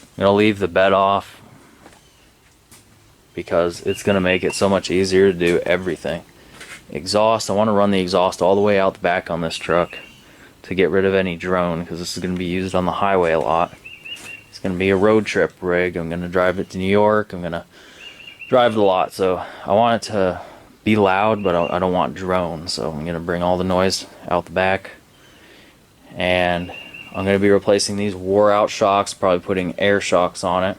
I'm gonna leave the bed off because it's gonna make it so much easier to do everything. Exhaust, I want to run the exhaust all the way out the back on this truck to get rid of any drone, because this is going to be used on the highway a lot. It's going to be a road trip rig. I'm going to drive it to New York. I'm going to drive it a lot, so I want it to be loud, but I don't want drone, so I'm going to bring all the noise out the back. And I'm going to be replacing these wore out shocks, probably putting air shocks on it.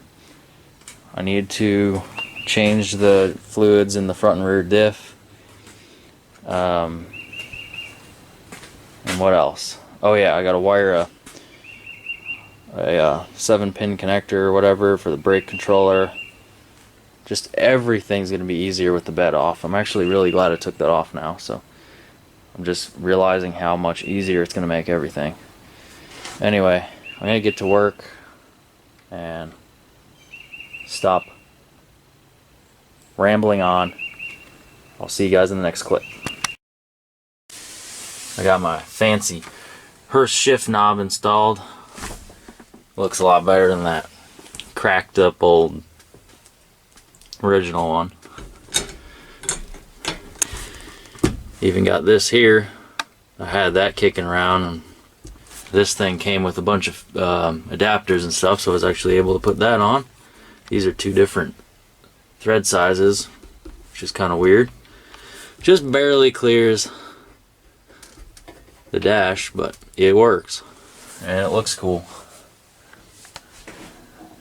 I need to change the fluids in the front and rear diff. And what else? Oh yeah, I gotta wire a 7-pin connector or whatever for the brake controller. Just everything's gonna be easier with the bed off. I'm actually really glad I took that off now, so I'm just realizing how much easier it's gonna make everything. Anyway, I'm gonna get to work and stop rambling on. I'll see you guys in the next clip. I got my fancy Hurst shift knob installed. Looks a lot better than that cracked up old original one. Even got this here. I had that kicking around, and this thing came with a bunch of adapters and stuff, so I was actually able to put that on. These are 2 different thread sizes, which is kind of weird. Just barely clears the dash, but it works and it looks cool.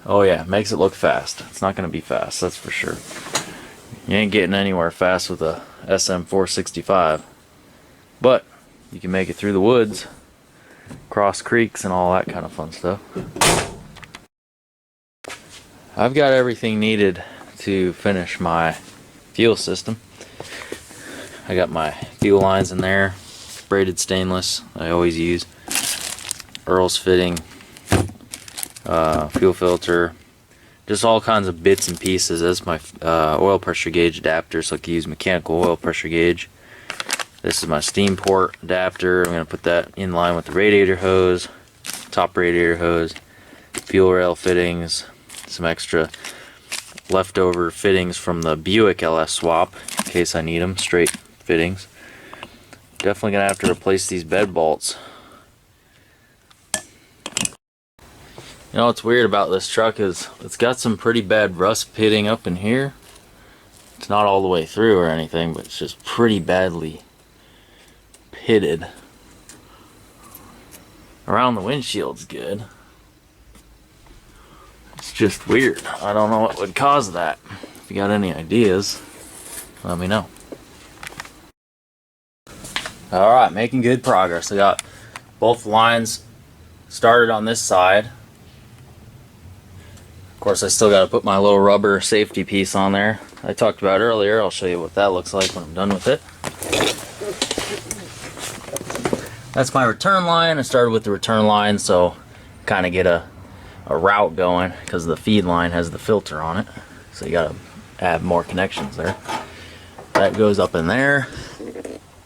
Oh yeah, makes it look fast. It's not going to be fast, that's for sure. You ain't getting anywhere fast with a SM465, but you can make it through the woods, cross creeks and all that kind of fun stuff. I've got everything needed to finish my fuel system. I got my fuel lines in there, braided stainless, I always use. Earl's fitting, fuel filter, just all kinds of bits and pieces. That's my oil pressure gauge adapter, so I can use mechanical oil pressure gauge. This is my steam port adapter. I'm going to put that in line with the radiator hose, top radiator hose, fuel rail fittings, some extra leftover fittings from the Buick LS swap in case I need them, straight fittings. Definitely gonna have to replace these bed bolts. You know what's weird about this truck is it's got some pretty bad rust pitting up in here. It's not all the way through or anything, but it's just pretty badly pitted. Around the windshield's good. It's just weird. I don't know what would cause that. If you got any ideas, let me know. Alright, making good progress. I got both lines started on this side. Of course, I still got to put my little rubber safety piece on there I talked about earlier. I'll show you what that looks like when I'm done with it. That's my return line. I started with the return line, so kind of get a route going, because the feed line has the filter on it, so you got to add more connections there. That goes up in there.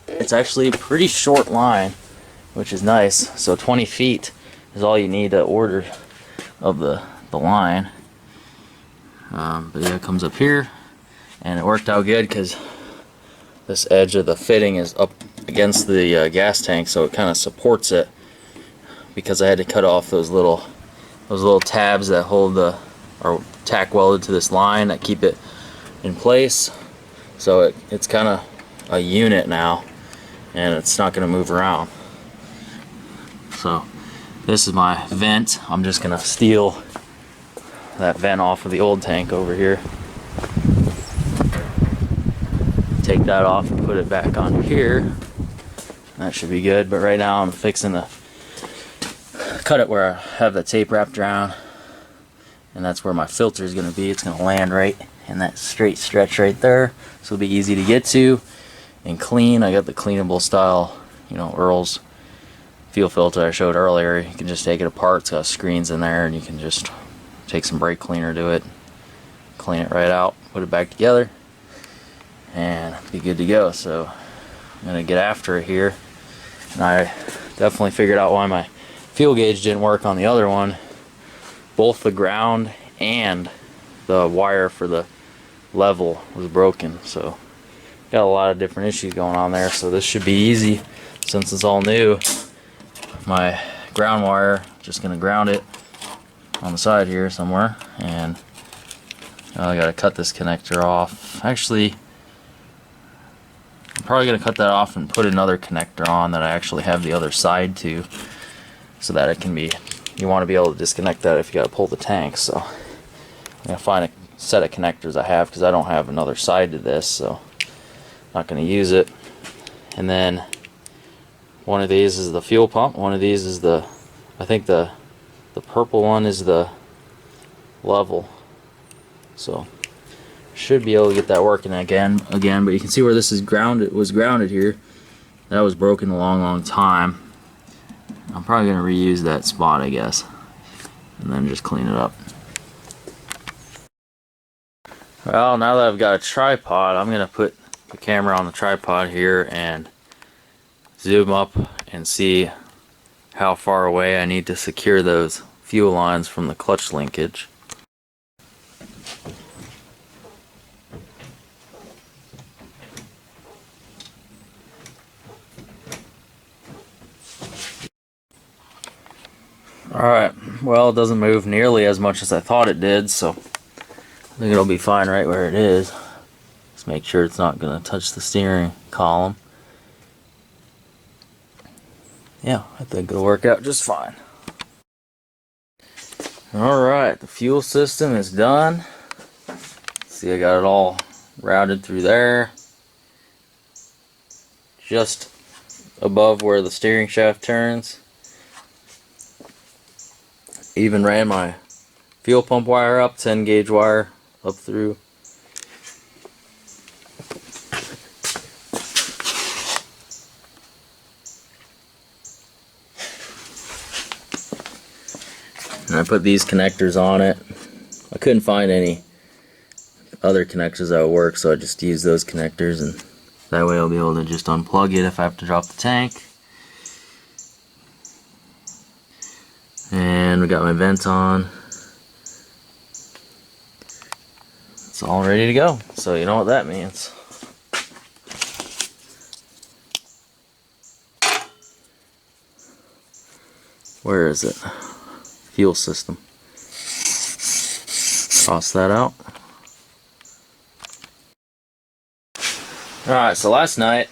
It's actually a pretty short line, which is nice. So 20 feet is all you need to order of the line. But yeah, it comes up here, and it worked out good because this edge of the fitting is up against the gas tank, so it kind of supports it, because I had to cut off those little tabs that hold the, or tack welded to this line that keep it in place. So it's kind of a unit now, and it's not going to move around. So this is my vent. I'm just going to steal that vent off of the old tank over here, take that off and put it back on here. That should be good, but right now I'm fixing to cut it where I have the tape wrapped around, and that's where my filter is going to be. It's going to land right in that straight stretch right there, so it'll be easy to get to and clean. I got the cleanable style, you know, Earl's fuel filter I showed earlier. You can just take it apart. It's got screens in there, and you can just take some brake cleaner to it, clean it right out, put it back together, and be good to go. So I'm going to get after it here, and I definitely figured out why my fuel gauge didn't work on the other one. both the ground and the wire for the level was broken. So got a lot of different issues going on there. So this should be easy since it's all new. My ground wire, just gonna ground it on the side here somewhere, and I gotta cut this connector off. Actually, I'm probably gonna cut that off and put another connector on that I actually have the other side to, so that it can be, you want to be able to disconnect that if you gotta pull the tank. So I'm gonna find a set of connectors I have, because I don't have another side to this, so I'm not gonna use it. And then one of these is the fuel pump, one of these is the, I think the purple one is the level. So should be able to get that working again, but you can see where this is grounded, was grounded here. That was broken a long time. I'm probably going to reuse that spot, I guess, and then just clean it up. Well, now that I've got a tripod, I'm going to put the camera on the tripod here and zoom up and see how far away I need to secure those fuel lines from the clutch linkage. Alright, well, it doesn't move nearly as much as I thought it did, so I think it'll be fine right where it is. Just make sure it's not going to touch the steering column. Yeah, I think it'll work out just fine. Alright, the fuel system is done. See, I got it all routed through there, just above where the steering shaft turns. Even ran my fuel pump wire up, 10 gauge wire up through. And I put these connectors on it. I couldn't find any other connectors that would work, so I just used those connectors, and that way I'll be able to just unplug it if I have to drop the tank. And we got my vent on. It's all ready to go. So you know what that means. Where is it? Fuel system. Toss that out. Alright, so last night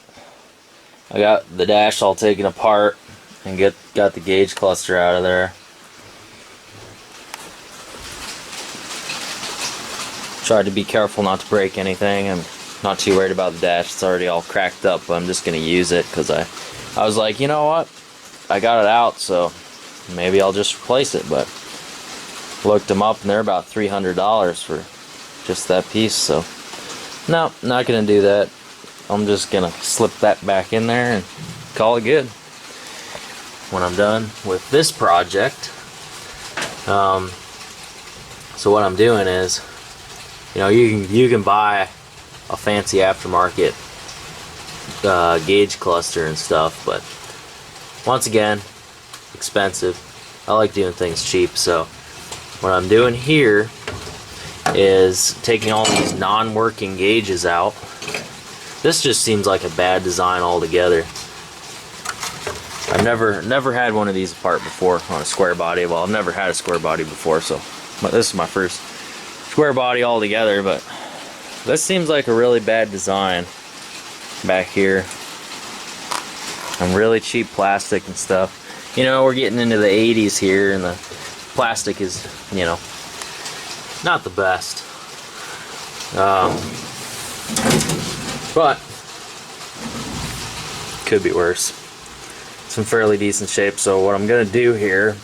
I got the dash all taken apart and got the gauge cluster out of there. Tried to be careful not to break anything. I'm not too worried about the dash. It's already all cracked up, but I'm just going to use it because I was like, you know what? I got it out, so maybe I'll just replace it. But looked them up, and they're about $300 for just that piece. So no, not going to do that. I'm just going to slip that back in there and call it good when I'm done with this project. So what I'm doing is, you know, you can buy a fancy aftermarket gauge cluster and stuff, but once again, expensive. I like doing things cheap, so what I'm doing here is taking all these non-working gauges out. This just seems like a bad design altogether. I've never had one of these apart before on a square body. Well, I've never had a square body before, so this is my first square body altogether, but this seems like a really bad design back here. And really cheap plastic and stuff. You know, we're getting into the 80s here, and the plastic is, you know, not the best. But could be worse. It's in fairly decent shape. So what I'm gonna do here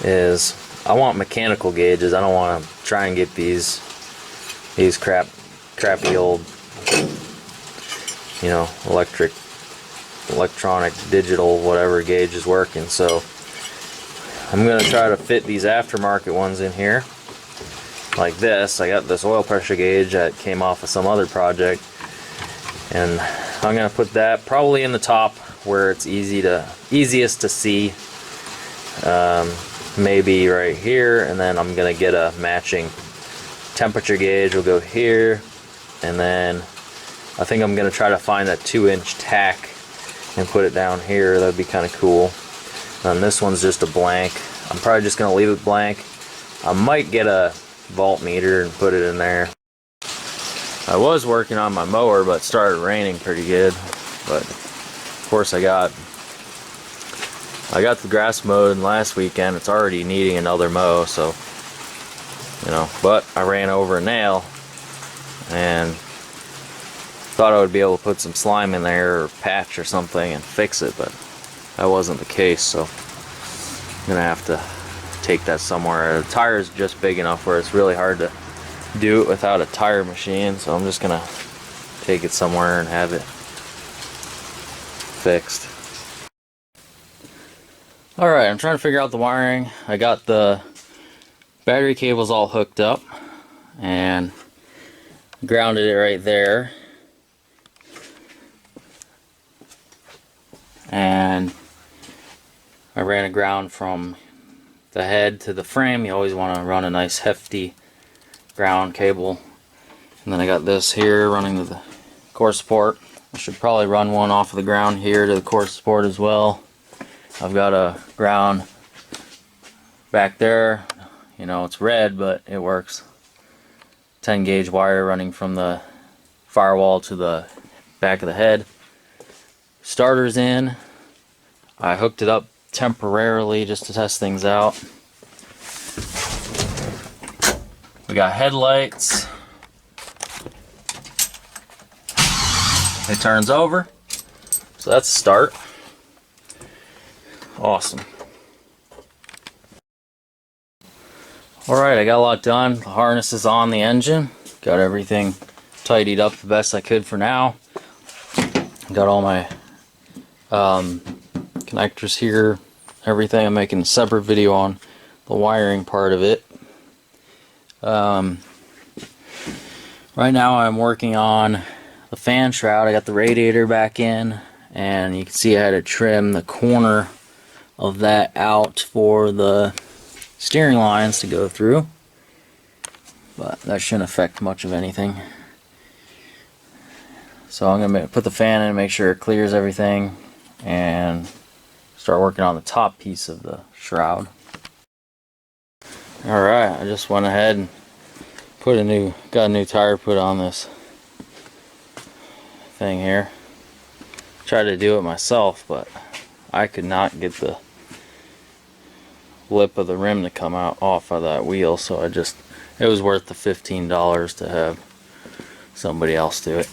is, I want mechanical gauges. I don't want to try and get these crappy old, you know, electronic, digital, whatever gauge is working. So I'm going to try to fit these aftermarket ones in here like this. I got this oil pressure gauge that came off of some other project, and I'm going to put that probably in the top where it's easiest to see. maybe right here, and then I'm gonna get a matching temperature gauge. Will go here, and then I think I'm gonna try to find a 2-inch tack and put it down here. That'd be kind of cool. And this one's just a blank. I'm probably just gonna leave it blank. I might get a voltmeter and put it in there. I was working on my mower, but it started raining pretty good. But of course I got the grass mowed last weekend. It's already needing another mow, so you know, but I ran over a nail and thought I would be able to put some slime in there or patch or something and fix it, but that wasn't the case, so I'm gonna have to take that somewhere. The tire is just big enough where it's really hard to do it without a tire machine, so I'm just gonna take it somewhere and have it fixed. Alright, I'm trying to figure out the wiring. I got the battery cables all hooked up and grounded it right there. And I ran a ground from the head to the frame. You always want to run a nice hefty ground cable. And then I got this here running to the core support. I should probably run one off of the ground here to the core support as well. I've got a ground back there. You know, it's red, but it works. 10 gauge wire running from the firewall to the back of the head. Starter's in. I hooked it up temporarily just to test things out. We got headlights. It turns over. So that's a start. Awesome. Alright, I got a lot done. The harness is on the engine. Got everything tidied up the best I could for now. Got all my connectors here, everything. I'm making a separate video on the wiring part of it. Right now I'm working on the fan shroud. I got the radiator back in, and you can see I had to trim the corner of that out for the steering lines to go through, but that shouldn't affect much of anything. So I'm going to put the fan in and make sure it clears everything and start working on the top piece of the shroud. Alright, I just went ahead and got a new tire put on this thing here. Tried to do it myself, but I could not get the lip of the rim to come out off of that wheel, so it was worth the $15 to have somebody else do it.